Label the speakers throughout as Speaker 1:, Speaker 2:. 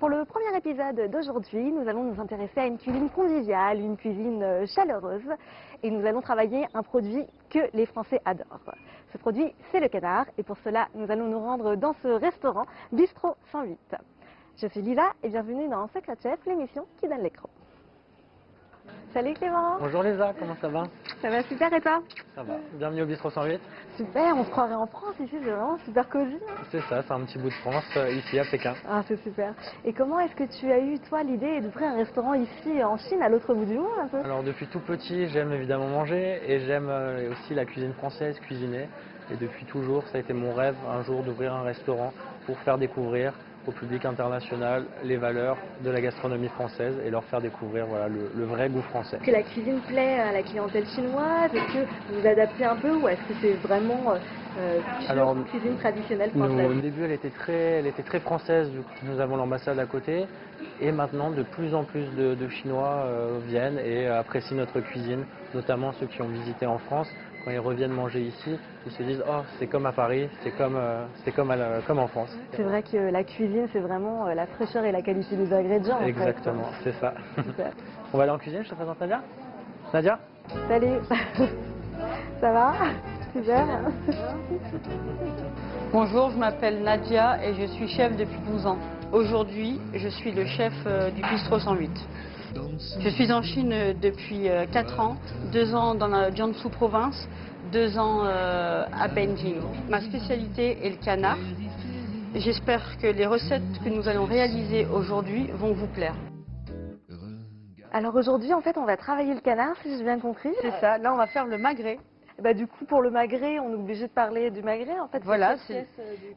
Speaker 1: Pour le premier épisode d'aujourd'hui, nous allons nous intéresser à une cuisine conviviale, une cuisine chaleureuse. Et nous allons travailler un produit que les Français adorent. Ce produit, c'est le canard. Et pour cela, nous allons nous rendre dans ce restaurant Bistro 108. Je suis Lisa et bienvenue dans Secret Chef, l'émission qui donne l'écran. Salut Clément.
Speaker 2: Bonjour Lisa, comment ça va?
Speaker 1: Ça va super et toi?
Speaker 2: Ça va, bienvenue au Bistro 108.
Speaker 1: Super, on se croirait en France ici, c'est vraiment super cosy.
Speaker 2: C'est ça, c'est un petit bout de France, ici à Pékin.
Speaker 1: Ah, c'est super. Et comment est-ce que tu as eu, toi, l'idée d'ouvrir un restaurant ici en Chine, à l'autre bout du monde un peu?
Speaker 2: Alors depuis tout petit, j'aime évidemment manger et j'aime aussi la cuisine française, cuisiner. Et depuis toujours, ça a été mon rêve un jour d'ouvrir un restaurant pour faire découvrir au public international les valeurs de la gastronomie française et leur faire découvrir voilà, le vrai goût français.
Speaker 1: Est-ce que la cuisine plaît à la clientèle chinoise? Est-ce que vous vous adaptez un peu ou est-ce que c'est vraiment
Speaker 2: Alors,
Speaker 1: cuisine traditionnelle française?
Speaker 2: Au début, elle était très française, vu que nous avons l'ambassade à côté. Et maintenant, de plus en plus de Chinois viennent et apprécient notre cuisine, notamment ceux qui ont visité en France. Quand ils reviennent manger ici, ils se disent « Oh, c'est comme à Paris, c'est comme en France ».
Speaker 1: C'est vrai que la cuisine, c'est vraiment la fraîcheur et la qualité des ingrédients.
Speaker 2: Exactement, c'est ça.
Speaker 1: Super.
Speaker 2: On va aller en cuisine, je te présente Nadia. Nadia?
Speaker 1: Salut. Ça va? Super.
Speaker 3: Bonjour, je m'appelle Nadia et je suis chef depuis 12 ans. Aujourd'hui, je suis le chef du Bistro 108. Je suis en Chine depuis 4 ans, 2 ans dans la Jiangsu province, 2 ans à Beijing. Ma spécialité est le canard. J'espère que les recettes que nous allons réaliser aujourd'hui vont vous plaire.
Speaker 1: Alors aujourd'hui, en fait, on va travailler le canard, si j'ai bien compris.
Speaker 3: C'est ça, là on va faire le magret.
Speaker 1: Bah, du coup, pour le magret, on est obligé de parler du magret, en fait.
Speaker 3: Voilà,
Speaker 1: c'est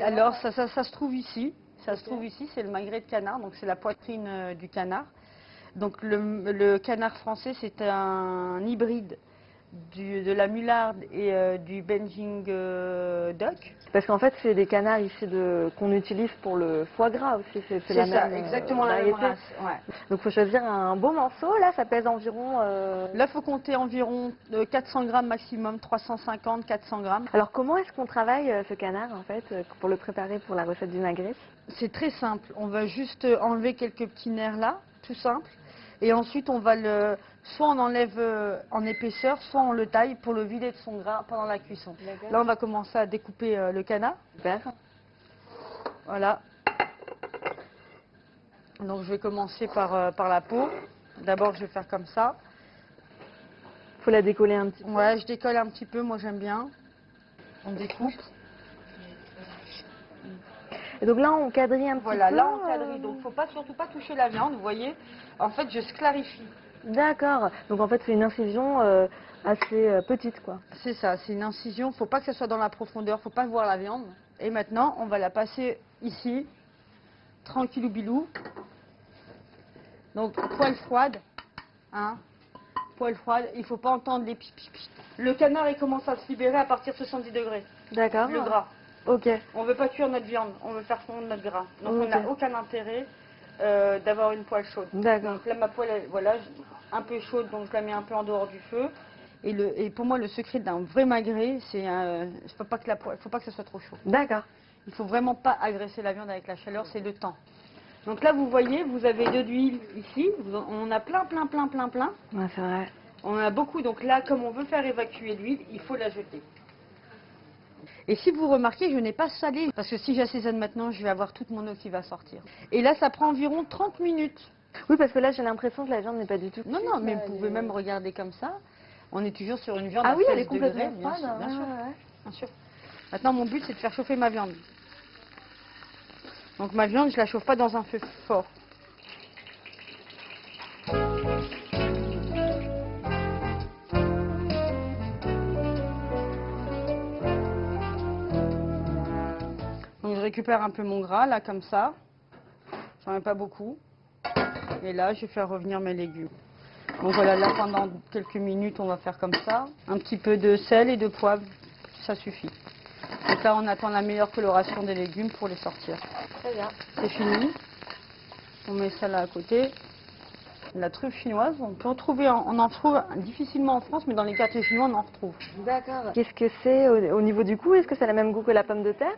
Speaker 3: alors ça se trouve ici. Ça se trouve ici, c'est le magret de canard, donc c'est la poitrine du canard. Donc le canard français, c'est un hybride de la mularde et du Beijing duck.
Speaker 1: Parce qu'en fait, c'est des canards ici qu'on utilise pour le foie gras aussi.
Speaker 3: C'est
Speaker 1: la
Speaker 3: ça,
Speaker 1: même,
Speaker 3: exactement la même
Speaker 1: variété.
Speaker 3: race. Ouais.
Speaker 1: Donc, il faut choisir un beau morceau. Là, ça pèse environ...
Speaker 3: Là, il faut compter environ 400 grammes maximum, 350, 400 grammes.
Speaker 1: Alors, comment est-ce qu'on travaille ce canard, en fait, pour le préparer pour la recette du magret?
Speaker 3: C'est très simple. On va juste enlever quelques petits nerfs là, tout simple. Et ensuite, on va soit on enlève en épaisseur, soit on le taille pour le vider de son gras pendant la cuisson. Là, on va commencer à découper le canard.
Speaker 1: Super.
Speaker 3: Voilà. Donc, je vais commencer par la peau. D'abord, je vais faire comme ça.
Speaker 1: Il faut la décoller un petit peu.
Speaker 3: Ouais, je décolle un petit peu. Moi, j'aime bien. On découpe.
Speaker 1: Et donc là, on quadrille un petit peu.
Speaker 3: Voilà, là, on quadrille. Donc, il ne faut surtout pas toucher la viande, vous voyez. En fait, je clarifie.
Speaker 1: D'accord. Donc en fait, c'est une incision assez petite, quoi.
Speaker 3: C'est ça, c'est une incision. Il ne faut pas que ça soit dans la profondeur, il ne faut pas voir la viande. Et maintenant, on va la passer ici, tranquillou bilou. Donc, poêle froide. Hein, poêle froide, il ne faut pas entendre les pipi. Le canard, il commence à se libérer à partir de 70 degrés.
Speaker 1: D'accord.
Speaker 3: Le gras.
Speaker 1: Ok.
Speaker 3: On ne veut pas cuire notre viande, on veut faire fondre notre gras. Donc, on n'a aucun intérêt d'avoir une poêle chaude.
Speaker 1: D'accord.
Speaker 3: Donc là, ma poêle, voilà, un peu chaude, donc je la mets un peu en dehors du feu. Et pour moi, le secret d'un vrai magret, c'est faut pas que ça soit trop chaud.
Speaker 1: D'accord.
Speaker 3: Il faut vraiment pas agresser la viande avec la chaleur, c'est le temps. Donc là, vous voyez, vous avez de l'huile ici. On a plein.
Speaker 1: Ouais, c'est vrai.
Speaker 3: On en a beaucoup. Donc là, comme on veut faire évacuer l'huile, il faut la jeter. Et si vous remarquez, je n'ai pas salé, parce que si j'assaisonne maintenant, je vais avoir toute mon eau qui va sortir. Et là, ça prend environ 30 minutes.
Speaker 1: Oui, parce que là, j'ai l'impression que la viande n'est pas du tout cuite.
Speaker 3: Non, mais vous pouvez même regarder comme ça. On est toujours sur une viande
Speaker 1: ah
Speaker 3: à
Speaker 1: oui,
Speaker 3: 16
Speaker 1: elle est complètement
Speaker 3: degrés, bien sûr,
Speaker 1: froide.
Speaker 3: bien sûr. Maintenant, mon but, c'est de faire chauffer ma viande. Donc ma viande, je la chauffe pas dans un feu fort. Donc je récupère un peu mon gras, là, comme ça. J'en mets pas beaucoup. Et là, je vais faire revenir mes légumes. Donc voilà, là, pendant quelques minutes, on va faire comme ça. Un petit peu de sel et de poivre, ça suffit. Donc là, on attend la meilleure coloration des légumes pour les sortir.
Speaker 1: Très bien.
Speaker 3: C'est fini. On met ça là à côté. La truffe chinoise, on peut en trouver, on en trouve difficilement en France, mais dans les quartiers chinois, on en retrouve.
Speaker 1: D'accord. Qu'est-ce que c'est au niveau du goût? Est-ce que ça a le même goût que la pomme de terre?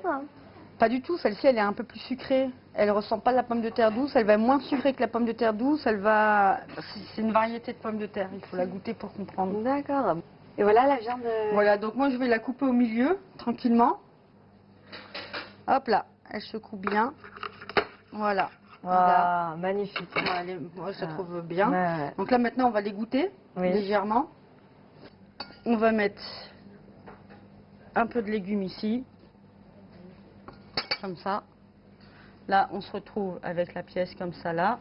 Speaker 3: Pas du tout, celle-ci elle est un peu plus sucrée. Elle ressemble pas à la pomme de terre douce, elle va être moins sucrée que la pomme de terre douce. C'est une variété de pommes de terre, il faut la goûter pour comprendre.
Speaker 1: D'accord. Et voilà la viande.
Speaker 3: Voilà, donc moi je vais la couper au milieu, tranquillement. Hop là, elle se coupe bien. Voilà.
Speaker 1: Waouh, magnifique.
Speaker 3: Moi, ça trouve bien.
Speaker 1: Ouais.
Speaker 3: Donc là maintenant on va les goûter légèrement. On va mettre un peu de légumes ici. Comme ça. Là, on se retrouve avec la pièce comme ça, là.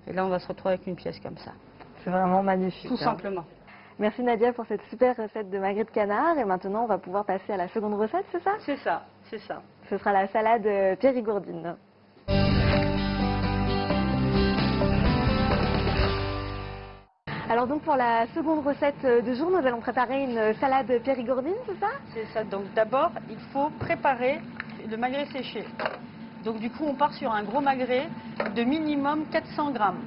Speaker 3: Et là, on va se retrouver avec une pièce comme ça.
Speaker 1: C'est vraiment magnifique.
Speaker 3: Tout simplement.
Speaker 1: Merci Nadia pour cette super recette de magret de canard. Et maintenant, on va pouvoir passer à la seconde recette, c'est ça?
Speaker 3: C'est ça, c'est ça.
Speaker 1: Ce sera la salade périgourdine. Alors donc pour la seconde recette du jour, nous allons préparer une salade périgourdine, c'est ça?
Speaker 3: C'est ça. Donc d'abord, il faut préparer le magret séché. Donc du coup, on part sur un gros magret de minimum 400 grammes.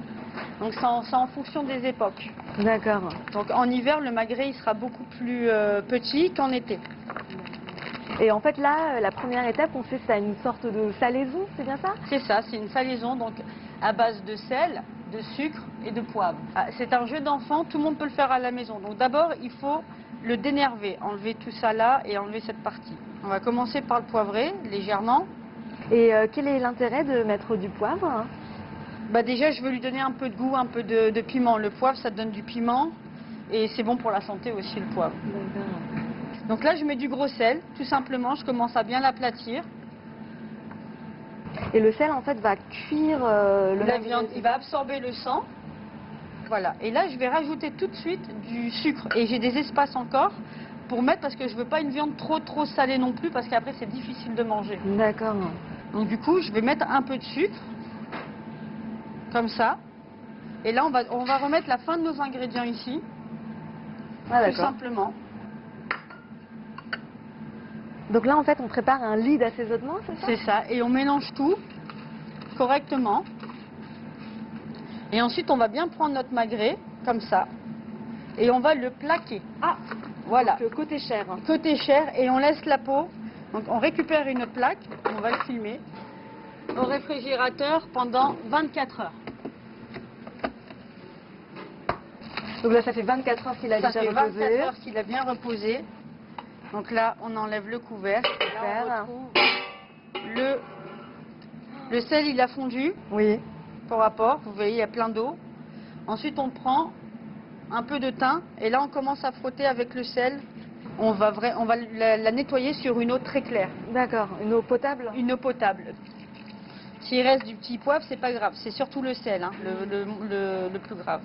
Speaker 3: Donc c'est en fonction des époques.
Speaker 1: D'accord.
Speaker 3: Donc en hiver, le magret il sera beaucoup plus petit qu'en été.
Speaker 1: Et en fait là, la première étape consiste à une sorte de salaison, c'est bien ça?
Speaker 3: C'est ça, c'est une salaison donc à base de sel, de sucre et de poivre. C'est un jeu d'enfant, tout le monde peut le faire à la maison. Donc d'abord, il faut le dénerver, enlever tout ça là et enlever cette partie. On va commencer par le poivrer légèrement.
Speaker 1: Et quel est l'intérêt de mettre du poivre?
Speaker 3: Bah déjà, je veux lui donner un peu de goût, un peu de piment. Le poivre, ça donne du piment et c'est bon pour la santé aussi, le poivre. Donc là, je mets du gros sel, tout simplement. Je commence à bien l'aplatir.
Speaker 1: Et le sel, en fait, va cuire
Speaker 3: la viande. Il va absorber le sang. Voilà. Et là, je vais rajouter tout de suite du sucre. Et j'ai des espaces encore pour mettre, parce que je veux pas une viande trop salée non plus, parce qu'après, c'est difficile de manger.
Speaker 1: D'accord.
Speaker 3: Donc du coup, je vais mettre un peu de sucre. Comme ça. Et là, on va remettre la fin de nos ingrédients ici.
Speaker 1: Ah,
Speaker 3: tout simplement.
Speaker 1: Donc là, en fait, on prépare un lit d'assaisonnement, c'est ça?
Speaker 3: C'est ça. Et on mélange tout correctement. Et ensuite, on va bien prendre notre magret, comme ça. Et on va le plaquer.
Speaker 1: Ah,
Speaker 3: voilà.
Speaker 1: Donc, côté chair.
Speaker 3: Côté chair. Et on laisse la peau. Donc on récupère une plaque. On va le filmer. Au réfrigérateur pendant 24 heures.
Speaker 1: Donc là, ça fait 24 heures qu'il a déjà reposé.
Speaker 3: Ça fait 24 heures qu'il a bien reposé. Donc là, on enlève le couvercle. Là, on retrouve le sel, il a fondu.
Speaker 1: Oui.
Speaker 3: Par rapport, vous voyez, il y a plein d'eau. Ensuite, on prend un peu de thym. Et là, on commence à frotter avec le sel. On va la nettoyer sur une eau très claire.
Speaker 1: D'accord. Une eau potable?
Speaker 3: Une eau potable. S'il reste du petit poivre, c'est pas grave. C'est surtout le sel, hein, le plus grave.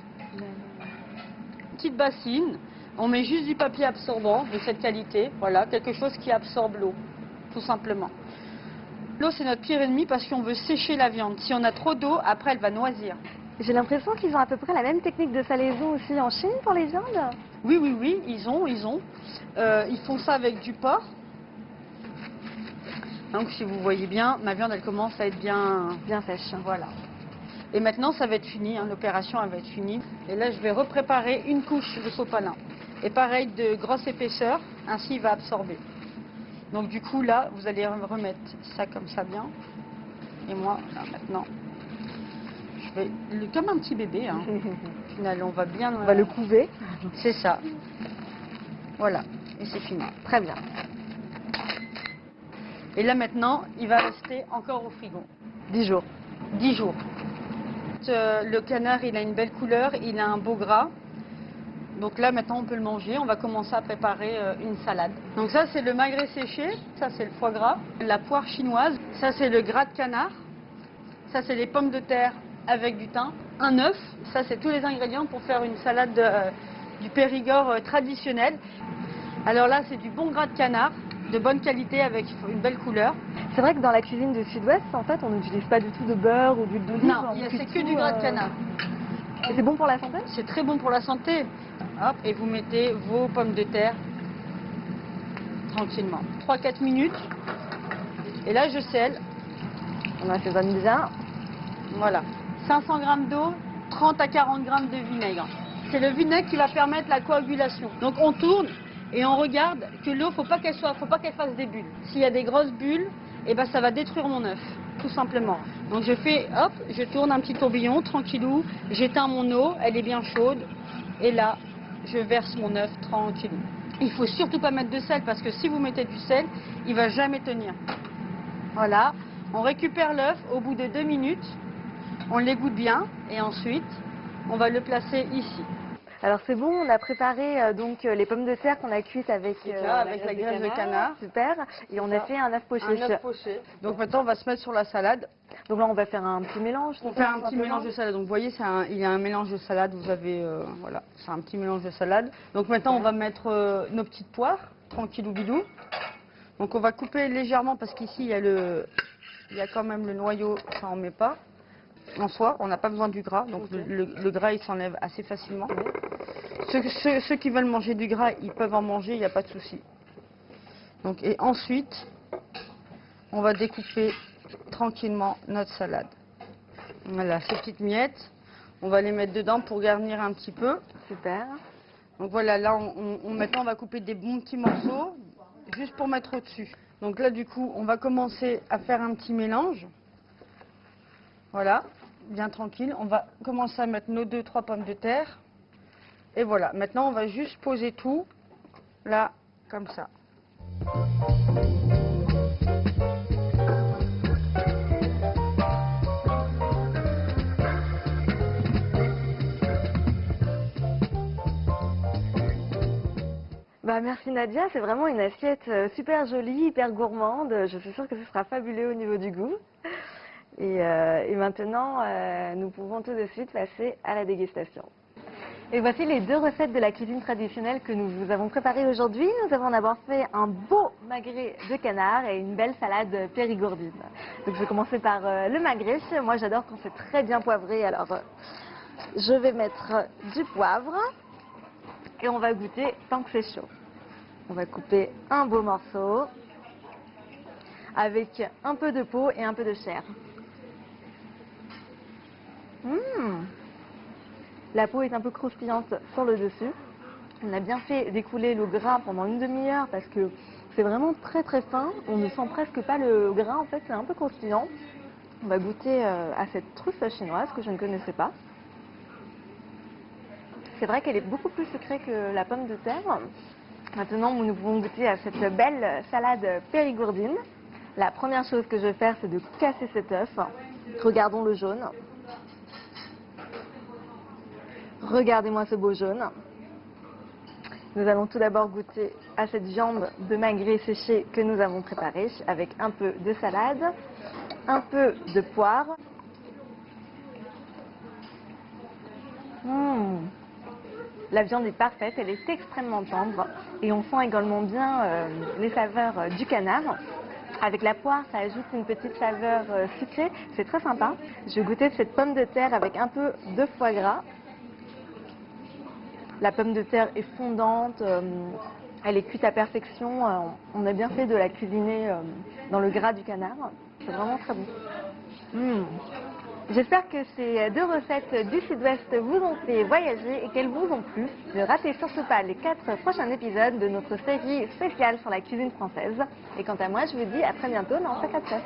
Speaker 3: Petite bassine, on met juste du papier absorbant de cette qualité, voilà, quelque chose qui absorbe l'eau, tout simplement. L'eau, c'est notre pire ennemi parce qu'on veut sécher la viande. Si on a trop d'eau, après elle va noisir.
Speaker 1: J'ai l'impression qu'ils ont à peu près la même technique de salaison aussi en Chine pour les viandes.
Speaker 3: Oui, ils ont. Ils font ça avec du porc. Donc si vous voyez bien, ma viande elle commence à être bien sèche. Voilà. Et maintenant, ça va être fini, hein, l'opération elle va être finie. Et là, je vais repréparer une couche de sopalin. Et pareil, de grosse épaisseur, ainsi il va absorber. Donc du coup, là, vous allez remettre ça comme ça bien. Et moi, là, maintenant, je vais, comme un petit bébé, hein. Au final, on va bien...
Speaker 1: On va le couver.
Speaker 3: C'est ça. Voilà, et c'est fini.
Speaker 1: Très bien.
Speaker 3: Et là, maintenant, il va rester encore au frigo.
Speaker 1: 10 jours.
Speaker 3: 10 jours. Le canard, il a une belle couleur, il a un beau gras. Donc là, maintenant, on peut le manger. On va commencer à préparer une salade. Donc ça, c'est le magret séché. Ça, c'est le foie gras. La poire chinoise. Ça, c'est le gras de canard. Ça, c'est les pommes de terre avec du thym. Un œuf. Ça, c'est tous les ingrédients pour faire une salade du Périgord traditionnelle. Alors là, c'est du bon gras de canard, de bonne qualité avec une belle couleur.
Speaker 1: C'est vrai que dans la cuisine du sud-ouest, en fait, on n'utilise pas du tout de beurre ou d'huile d'olive.
Speaker 3: Non, c'est que du gras de canard.
Speaker 1: Et c'est bon pour la santé?
Speaker 3: C'est très bon pour la santé. Hop, et vous mettez vos pommes de terre tranquillement. 3-4 minutes. Et là, je sèle.
Speaker 1: On assaisonne bien.
Speaker 3: Voilà. 500 g d'eau, 30 à 40 g de vinaigre. C'est le vinaigre qui va permettre la coagulation. Donc on tourne et on regarde que l'eau, faut pas qu'elle fasse des bulles. S'il y a des grosses bulles, et ben ça va détruire mon œuf, tout simplement. Donc je fais, hop, je tourne un petit tourbillon, tranquillou, j'éteins mon eau, elle est bien chaude, et là, je verse mon œuf tranquillou. Il faut surtout pas mettre de sel, parce que si vous mettez du sel, il va jamais tenir. Voilà, on récupère l'œuf au bout de 2 minutes, on l'égoutte bien, et ensuite, on va le placer ici.
Speaker 1: Alors c'est bon, on a préparé donc les pommes de terre qu'on a cuites avec,
Speaker 3: avec la graisse de canard.
Speaker 1: Super. Et on a fait un œuf poché.
Speaker 3: Un œuf poché. Donc maintenant, on va se mettre sur la salade.
Speaker 1: Donc là, on va faire un petit mélange.
Speaker 3: On fait un petit mélange de salade. Donc vous voyez, il y a un mélange de salade. Vous avez, voilà, c'est un petit mélange de salade. Donc maintenant, on va mettre nos petites poires, tranquillou bidou. Donc on va couper légèrement parce qu'ici, il y a quand même le noyau, ça on met pas. En soi, on n'a pas besoin du gras, donc le gras il s'enlève assez facilement. Ceux qui veulent manger du gras, ils peuvent en manger, il n'y a pas de souci. Donc, et ensuite, on va découper tranquillement notre salade. Voilà, ces petites miettes, on va les mettre dedans pour garnir un petit peu.
Speaker 1: Super.
Speaker 3: Donc voilà, là, maintenant on va couper des bons petits morceaux, juste pour mettre au-dessus. Donc là, du coup, on va commencer à faire un petit mélange. Voilà, bien tranquille. On va commencer à mettre nos 2-3 pommes de terre. Et voilà, maintenant on va juste poser tout, là, comme ça.
Speaker 1: Bah, merci Nadia, c'est vraiment une assiette super jolie, hyper gourmande. Je suis sûre que ce sera fabuleux au niveau du goût. Et maintenant, nous pouvons tout de suite passer à la dégustation. Et voici les 2 recettes de la cuisine traditionnelle que nous vous avons préparées aujourd'hui. Nous avons d'abord fait un beau magret de canard et une belle salade périgourdine. Donc je vais commencer par le magret. Moi j'adore quand c'est très bien poivré, alors je vais mettre du poivre et on va goûter tant que c'est chaud. On va couper un beau morceau avec un peu de peau et un peu de chair. La peau est un peu croustillante sur le dessus. On a bien fait d'écouler le gras pendant une demi-heure parce que c'est vraiment très très fin. On ne sent presque pas le gras, en fait c'est un peu croustillant. On va goûter à cette truffe chinoise que je ne connaissais pas. C'est vrai qu'elle est beaucoup plus sucrée que la pomme de terre. Maintenant nous pouvons goûter à cette belle salade périgourdine. La première chose que je vais faire, c'est de casser cet œuf. Regardons le jaune. Regardez-moi ce beau jaune. Nous allons tout d'abord goûter à cette viande de magret séchée que nous avons préparée avec un peu de salade, un peu de poire. La viande est parfaite, elle est extrêmement tendre et on sent également bien les saveurs du canard. Avec la poire, ça ajoute une petite saveur sucrée, c'est très sympa. Je vais goûter cette pomme de terre avec un peu de foie gras. La pomme de terre est fondante, elle est cuite à perfection. On a bien fait de la cuisiner dans le gras du canard. C'est vraiment très bon. J'espère que ces 2 recettes du Sud-Ouest vous ont fait voyager et qu'elles vous ont plu. Ne ratez surtout pas les 4 prochains épisodes de notre série spéciale sur la cuisine française. Et quant à moi, je vous dis à très bientôt dans Secret Chef.